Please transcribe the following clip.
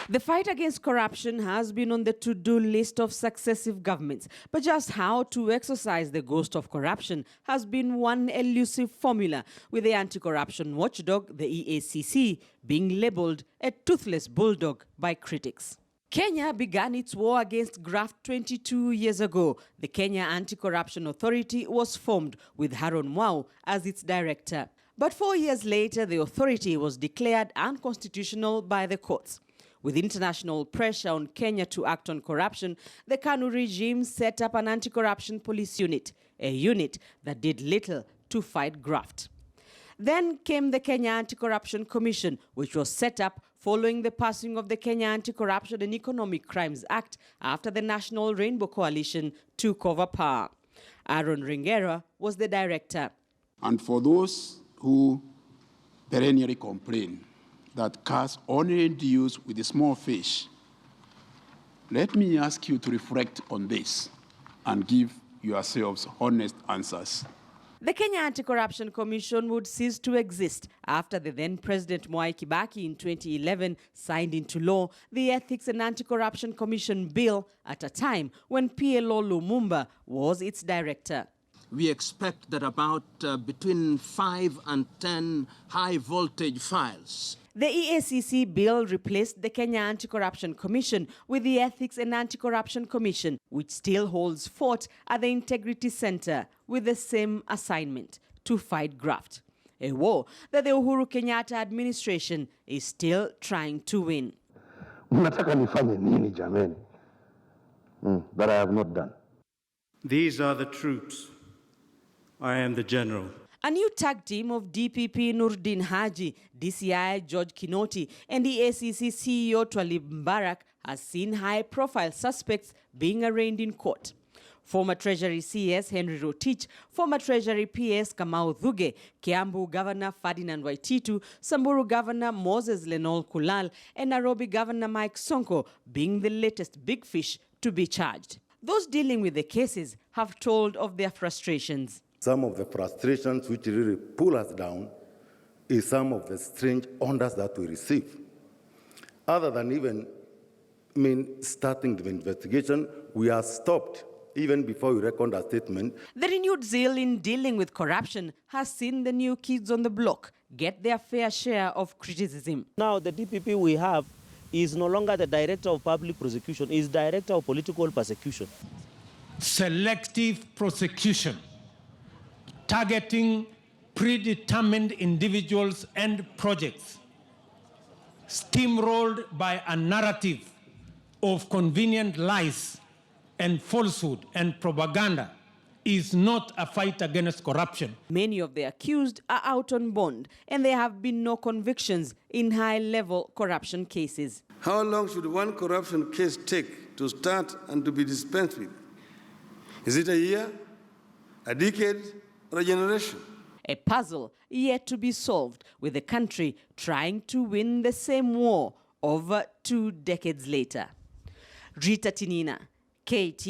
The fight against corruption has been on the to-do list of successive governments, but just how to exorcise the ghost of corruption has been one elusive formula, with the anti-corruption watchdog, the EACC, being labelled a toothless bulldog by critics. Kenya began its war against graft 22 years ago. The Kenya Anti-Corruption Authority was formed with Haron Mwau as its director. But 4 years later, the authority was declared unconstitutional by the courts. With international pressure on Kenya to act on corruption, the KANU regime set up an anti-corruption police unit, a unit that did little to fight graft. Then came the Kenya Anti-Corruption Commission, which was set up following the passing of the Kenya Anti-Corruption and Economic Crimes Act after the National Rainbow Coalition took over power. Aaron Ringera was the director. And for those who perennially complain that cars only deals with the small fish, let me ask you to reflect on this and give yourselves honest answers. The Kenya Anti-Corruption Commission would cease to exist after the then President Mwai Kibaki in 2011 signed into law the Ethics and Anti-Corruption Commission Bill at a time when PLO Lumumba was its director. We expect that about between 5 and 10 high-voltage files. The EACC bill replaced the Kenya Anti-Corruption Commission with the Ethics and Anti-Corruption Commission, which still holds fort at the Integrity Center with the same assignment, to fight graft. A war that the Uhuru Kenyatta administration is still trying to win. Mnataka nifanye nini jameni? That I have not done. These are the troops. I am the general. A new tag team of DPP Nurdin Haji, DCI George Kinoti, and the ACC CEO Twalib Mbarak has seen high-profile suspects being arraigned in court. Former Treasury CS Henry Rotich, former Treasury PS Kamau Thuge, Kiambu Governor Ferdinand Waititu, Samburu Governor Moses Lenol Kulal, and Nairobi Governor Mike Sonko being the latest big fish to be charged. Those dealing with the cases have told of their frustrations. Some of the frustrations which really pull us down is some of the strange orders that we receive. Other than even starting the investigation, we are stopped even before we record a statement. The renewed zeal in dealing with corruption has seen the new kids on the block get their fair share of criticism. Now the DPP we have is no longer the director of public prosecution, is director of political persecution. Selective prosecution, targeting predetermined individuals and projects, steamrolled by a narrative of convenient lies and falsehood and propaganda, is not a fight against corruption. Many of the accused are out on bond, and there have been no convictions in high-level corruption cases. How long should one corruption case take to start and to be dispensed with? Is it a year, a decade, or a generation? A puzzle yet to be solved, with the country trying to win the same war over 2 decades later. Rita Tinina, KTN.